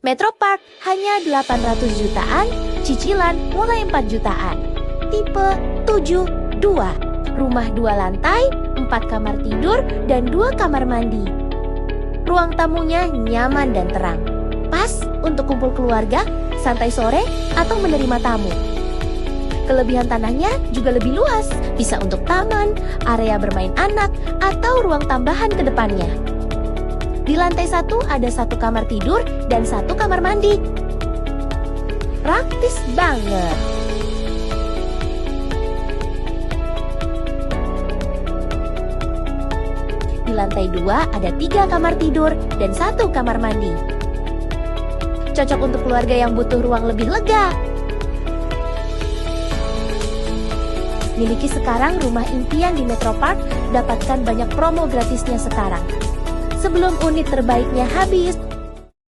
Metropark hanya 800 jutaan, cicilan mulai 4 jutaan. Tipe 7-2, rumah 2 lantai, 4 kamar tidur, dan 2 kamar mandi. Ruang tamunya nyaman dan terang, pas untuk kumpul keluarga, santai sore, atau menerima tamu. Kelebihan tanahnya juga lebih luas, bisa untuk taman, area bermain anak, atau ruang tambahan ke depannya. Di lantai 1 ada 1 kamar tidur dan 1 kamar mandi. Praktis banget. Di lantai 2 ada 3 kamar tidur dan 1 kamar mandi. Cocok untuk keluarga yang butuh ruang lebih lega. Miliki sekarang rumah impian di Metropark, dapatkan banyak promo gratisnya sekarang sebelum unit terbaiknya habis.